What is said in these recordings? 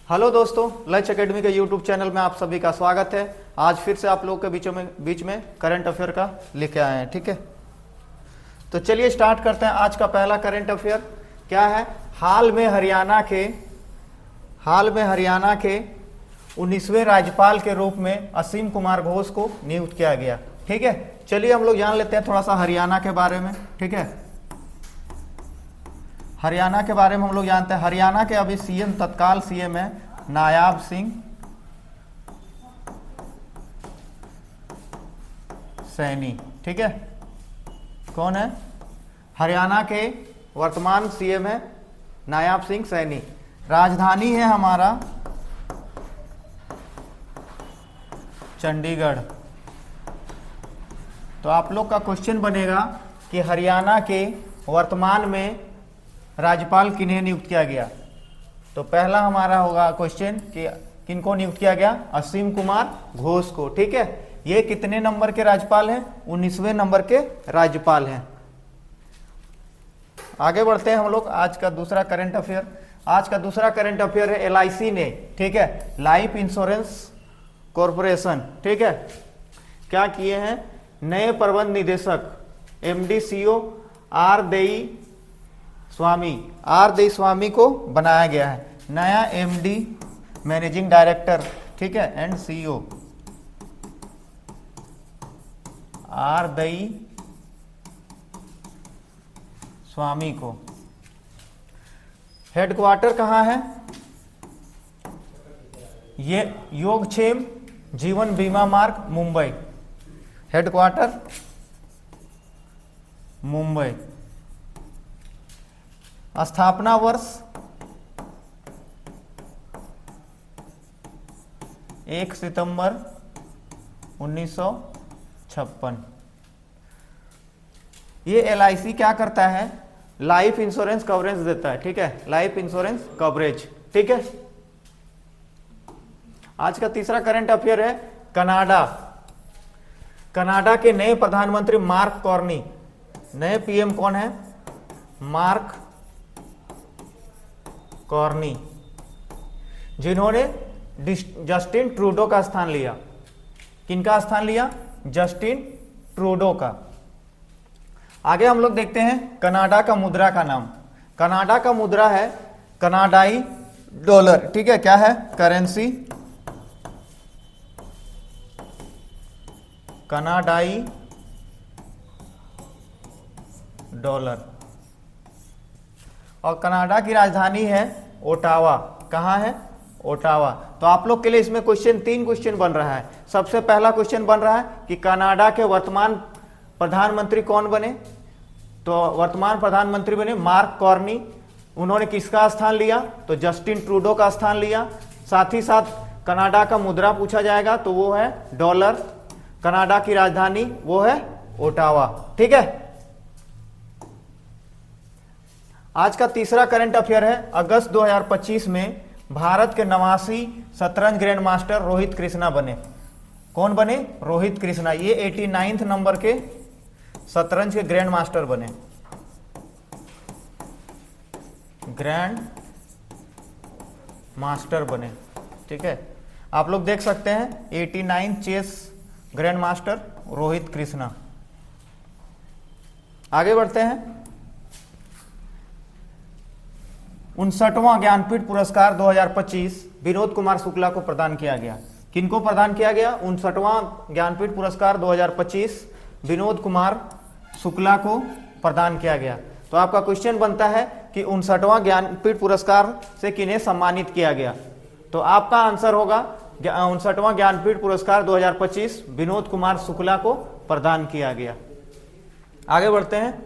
Hello दोस्तों, lunch academy के YouTube channel में आप सभी का स्वागत है। आज फिर से आप लोगों के बीच में करंट अफेयर का लेके आए हैं। ठीक है, तो चलिए स्टार्ट करते हैं। आज का पहला करंट अफेयर क्या है? हाल में हरियाणा के 19वें राज्यपाल के रूप में असीम कुमार घोष को नियुक्त किया गया। ठीक है, चलिए हम लोग जान लेते हैं थोड़ा सा हरियाणा के बारे में। ठीक है, हरियाणा के बारे में हम लोग जानते हैं। हरियाणा के अभी सीएम, तत्काल सीएम है नायाब सिंह सैनी। ठीक है, कौन है? हरियाणा के वर्तमान सीएम है नायाब सिंह सैनी। राजधानी है हमारा चंडीगढ़। तो आप लोग का क्वेश्चन बनेगा कि हरियाणा के वर्तमान में राज्यपाल किन्हें नियुक्त किया गया। तो पहला हमारा होगा क्वेश्चन कि किनको नियुक्त किया गया? असीम कुमार घोष को। ठीक है, ये कितने नंबर के राज्यपाल हैं? 19वें नंबर के राज्यपाल हैं। आगे बढ़ते हैं हम लोग। आज का दूसरा करंट अफेयर है LIC ने, ठीक है, लाइफ इंश्योरेंस कॉरपोरेशन, ठीक है, क्या किए हैं? नए प्रबंध निदेशक MD CEO आर देई स्वामी को बनाया गया है नया MD मैनेजिंग डायरेक्टर। ठीक है, एंड CEO आर देई स्वामी को। हेडक्वार्टर कहाँ है? ये योगक्षेम जीवन बीमा मार्ग, मुंबई। हेडक्वार्टर मुंबई। स्थापना वर्ष 1 सितंबर 1956। ये LIC क्या करता है? लाइफ इंश्योरेंस कवरेज देता है। ठीक है, लाइफ इंश्योरेंस कवरेज। ठीक है, आज का तीसरा करंट अफेयर है कनाडा के नए प्रधानमंत्री मार्क कार्नी। नए PM कौन है? मार्क कार्नी, जिन्होंने जस्टिन ट्रूडो का स्थान लिया। किनका स्थान लिया? जस्टिन ट्रूडो का। आगे हम लोग देखते हैं कनाडा का मुद्रा का नाम। कनाडा का मुद्रा है कनाडाई डॉलर। ठीक है, क्या है? करेंसी कनाडाई डॉलर। और कनाडा की राजधानी है ओटावा। कहाँ है? ओटावा। तो आप लोग के लिए इसमें तीन क्वेश्चन बन रहा है। सबसे पहला क्वेश्चन बन रहा है कि कनाडा के वर्तमान प्रधानमंत्री कौन बने? तो वर्तमान प्रधानमंत्री बने मार्क कार्नी। उन्होंने किसका स्थान लिया? तो जस्टिन ट्रूडो का स्थान लिया। साथ ही साथ कनाडा का मुद्रा पूछा जाएगा, तो वो है डॉलर। कनाडा की राजधानी वो है ओटावा। ठीक है, आज का तीसरा करंट अफेयर है अगस्त 2025 में भारत के 89 शतरंज ग्रैंड मास्टर रोहित कृष्णा बने। कौन बने? रोहित कृष्णा। ये 89 नंबर के शतरंज के ग्रैंड मास्टर बने। ग्रैंड मास्टर बने। ठीक है, आप लोग देख सकते हैं 89 chess grandmaster Rohit Krishna. आगे बढ़ते हैं। 59वां ज्ञानपीठ पुरस्कार 2025 विनोद कुमार शुक्ला को प्रदान किया गया। किनको प्रदान किया गया? 59वां ज्ञानपीठ पुरस्कार 2025 विनोद कुमार शुक्ला को प्रदान किया गया। तो आपका क्वेश्चन बनता है कि 59वां ज्ञानपीठ पुरस्कार से किन्हें सम्मानित किया गया? तो आपका आंसर होगा 59वां ज्ञानपीठ पुरस्कार 2025 विनोद कुमार शुक्ला को प्रदान किया गया। आगे बढ़ते हैं।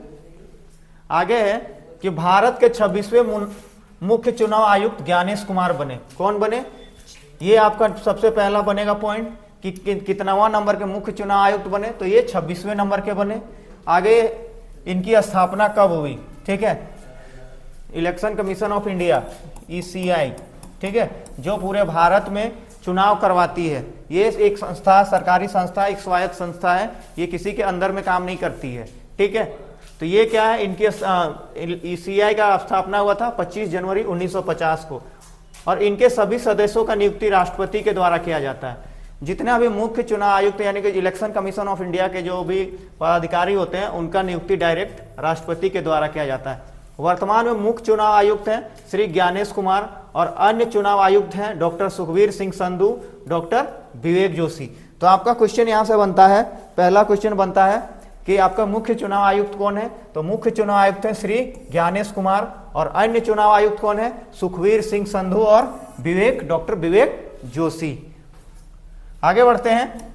आगे है कि भारत के 26वें मुख्य चुनाव आयुक्त ज्ञानेश कुमार बने। कौन बने? ये आपका सबसे पहला बनेगा पॉइंट कि कितनावां नंबर के मुख्य चुनाव आयुक्त बने? तो ये 26वें नंबर के बने। आगे इनकी स्थापना कब हुई? ठीक है, election commission of India ECI, ठीक है, जो पूरे भारत में चुनाव करवाती है। ये एक संस्था, सरकारी संस्था, एक स्वायत्त संस्था है। ये किसी के अंदर में काम नहीं करती है। ठीक है, तो ये क्या है? इनकी ECI का स्थापना हुआ था 25 जनवरी 1950 को। और इनके सभी सदस्यों का नियुक्ति राष्ट्रपति के द्वारा किया जाता है। जितने भी मुख्य चुनाव आयुक्त यानी कि इलेक्शन कमीशन ऑफ इंडिया के जो भी पदाधिकारी होते हैं उनका नियुक्ति डायरेक्ट राष्ट्रपति के द्वारा किया जाता है। वर्तमान में मुख्य चुनाव आयुक्त हैं श्री ज्ञानेश कुमार और अन्य चुनाव आयुक्त हैं डॉक्टर सुखबीर सिंह संधू, डॉक्टर विवेक जोशी। तो आपका क्वेश्चन यहां से बनता है, पहला क्वेश्चन बनता है कि आपका मुख्य चुनाव आयुक्त कौन है? तो मुख्य चुनाव आयुक्त है श्री ज्ञानेश कुमार और अन्य चुनाव आयुक्त कौन है? सुखबीर सिंह संधू और डॉक्टर विवेक जोशी। आगे बढ़ते हैं।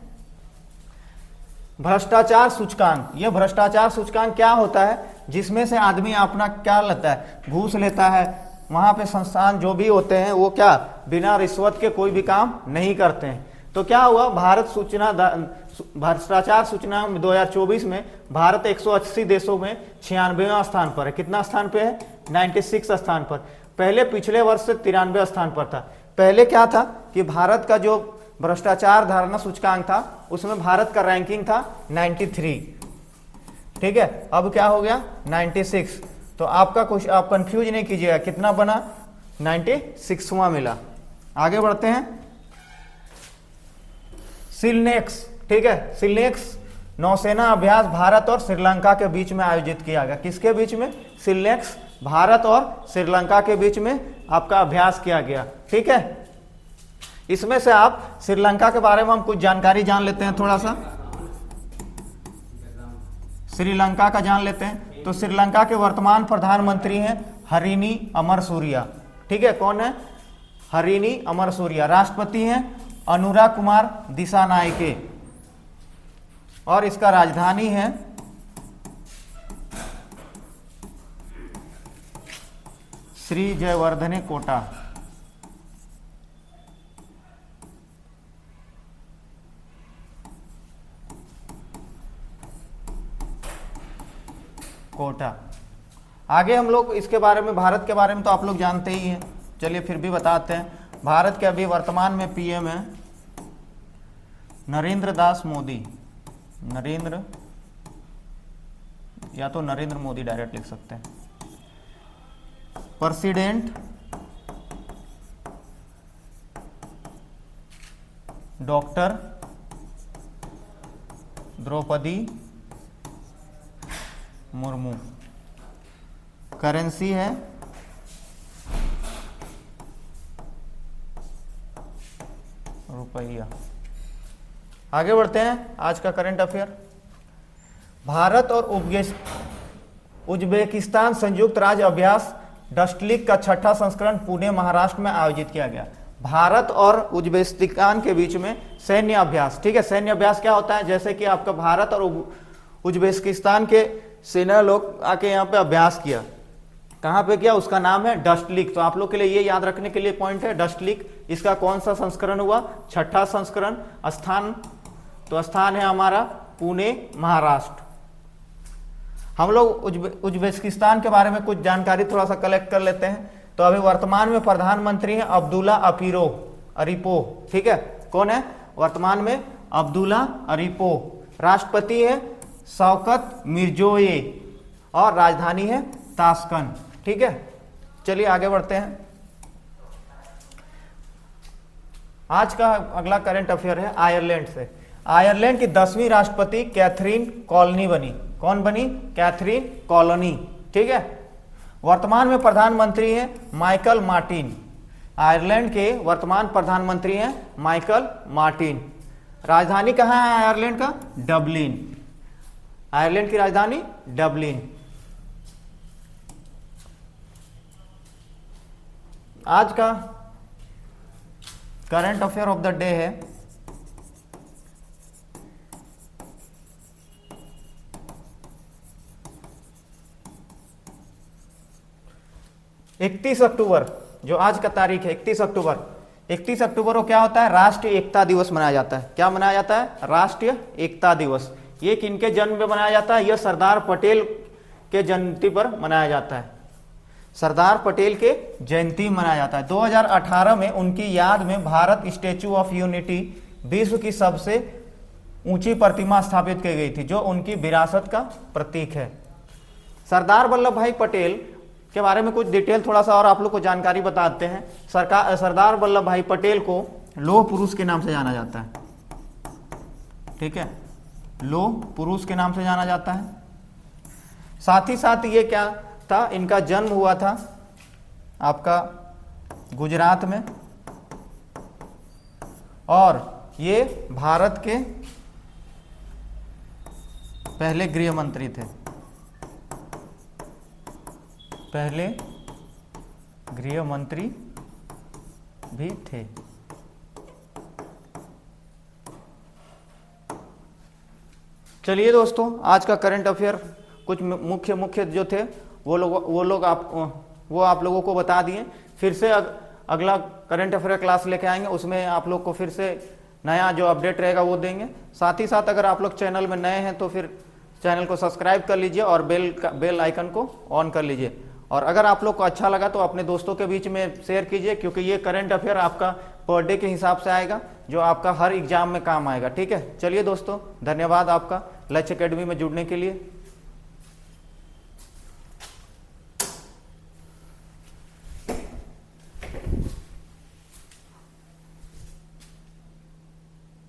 भ्रष्टाचार सूचकांक। यह भ्रष्टाचार सूचकांक क्या होता है? जिसमें से आदमी अपना क्या लेता है? घूस लेता है। वहां पे संस्थान जो भी होते हैं वो क्या बिना रिश्वत के कोई भी काम नहीं करते हैं। तो क्या हुआ, भारत सूचना भ्रष्टाचार सूचना 2024 में भारत 180 देशों में 96वां स्थान पर है। कितना स्थान पे है? 96 स्थान पर। पहले पिछले वर्ष से 93 स्थान पर था। पहले क्या था कि भारत का जो भ्रष्टाचार धारणा सूचकांक था उसमें भारत का रैंकिंग था 93, ठीक है। अब क्या हो गया? 96। तो आपका कुछ आप कंफ्यूज नहीं कीजिएगा, कितना बना? 96वां मिला। आगे बढ़ते हैं। सिलनेक्स, ठीक है। सिलनेक्स नौसेना अभ्यास भारत और श्रीलंका के बीच में आयोजित किया गया। किसके बीच में? सिलनेक्स भारत और श्रीलंका के बीच में आपका अभ्यास किया गया, ठीक है। इसमें से आप श्रीलंका के बारे में हम कुछ जानकारी जान लेते हैं, थोड़ा सा श्रीलंका का जान लेते हैं। तो श्रीलंका के वर्तमान प्रधानमंत्री हैं हरिनी अमरसूरिया, ठीक है। कौन है? हरिनी अमरसूरिया। राष्ट्रपति हैं अनुरा कुमार दिसानायके और इसका राजधानी है श्री जयवर्धने कोटा। कोटा। आगे हम लोग इसके बारे में, भारत के बारे में तो आप लोग जानते ही हैं, चलिए फिर भी बताते हैं। भारत के अभी वर्तमान में पीएम है नरेंद्र दास मोदी। नरेंद्र या तो नरेंद्र मोदी डायरेक्ट लिख सकते हैं। President doctor Droupadi Murmu. Currency है रुपया। आगे बढ़ते हैं। आज का करंट अफेयर। भारत और उज्बेकिस्तान संयुक्त राज्य अभ्यास डस्टलिक का छठा संस्करण पुणे महाराष्ट्र में आयोजित किया गया। भारत और उज्बेकिस्तान के बीच में सैन्य अभ्यास, ठीक है। सैन्य अभ्यास क्या होता है? जैसे कि आपका भारत और उज्बेकिस्तान के सेना लोग आके यहाँ पे अभ्यास किया। कहाँ पे किया? उसका नाम है डस्टलिक। तो आप लोग के लिए ये याद रखने के लिए पॉइंट है डस्टलिक। इसका कौन सा संस्करण हुआ? छठा संस्करण। स्थान, तो स्थान है हमारा पुणे महाराष्ट्र। हम लोग उज्बेकिस्तान के बारे में कुछ जानकारी थोड़ा सा कलेक्ट कर लेते हैं। तो अभी वर्तमान में प्रधानमंत्री हैं अब्दुल्ला अरीपो, ठीक है। कौन है वर्तमान में? अब्दुल्ला अरीपो। राष्ट्रपति है शौकत मिर्जियोये और राजधानी है ताशकंद, ठीक है। चलिए आगे बढ़ते हैं। आज का अगला करंट अफेयर है आयरलैंड से। आयरलैंड की 10वीं राष्ट्रपति कैथरीन कॉलोनी बनी। कौन बनी? कैथरीन कॉलोनी, ठीक है। वर्तमान में प्रधानमंत्री हैं माइकल मार्टिन। आयरलैंड के वर्तमान प्रधानमंत्री हैं माइकल मार्टिन। राजधानी कहाँ है आयरलैंड का? डबलिन। आयरलैंड की राजधानी डबलिन। आज का current affair of the day है 31 अक्टूबर, जो आज का तारीख है 31 अक्टूबर। 31 अक्टूबर को क्या होता है? राष्ट्रीय एकता दिवस मनाया जाता है। क्या मनाया जाता है? राष्ट्रीय एकता दिवस। ये किनके जन्म पे मनाया जाता है? यह सरदार पटेल के जयंती पर मनाया जाता है। सरदार पटेल के जयंती मनाया जाता है। 2018 में उनकी याद में भारत स्टैच्यू ऑफ यूनिटी विश्व की सबसे ऊंची प्रतिमा स्थापित की गई थी, जो उनकी विरासत का प्रतीक है। सरदार वल्लभ भाई पटेल के बारे में कुछ डिटेल थोड़ा सा और आप लोग को जानकारी बताते हैं। सरदार वल्लभ भाई पटेल को लौह पुरुष के नाम से जाना जाता है, ठीक है, लौह पुरुष के नाम से जाना जाता है। साथ ही साथ ये क्या था, इनका जन्म हुआ था आपका गुजरात में, और ये भारत के पहले गृह मंत्री थे, पहले गृह मंत्री भी थे। चलिए दोस्तों, आज का करंट अफेयर कुछ मुख्य जो थे वो आप लोगों को बता दिए। फिर से अगला करंट अफेयर क्लास लेके आएंगे, उसमें आप लोग को फिर से नया जो अपडेट रहेगा वो देंगे। साथ ही साथ अगर आप लोग चैनल में नए हैं तो फिर चैनल को सब्सक्राइब कर लीजिए और बेल आइकन को ऑन कर लीजिए। और अगर आप लोग को अच्छा लगा तो अपने दोस्तों के बीच में शेयर कीजिए, क्योंकि ये करंट अफेयर आपका पर डे के हिसाब से आएगा, जो आपका हर एग्जाम में काम आएगा, ठीक है। चलिए दोस्तों, धन्यवाद आपका लक्ष्य एकेडमी में जुड़ने के लिए।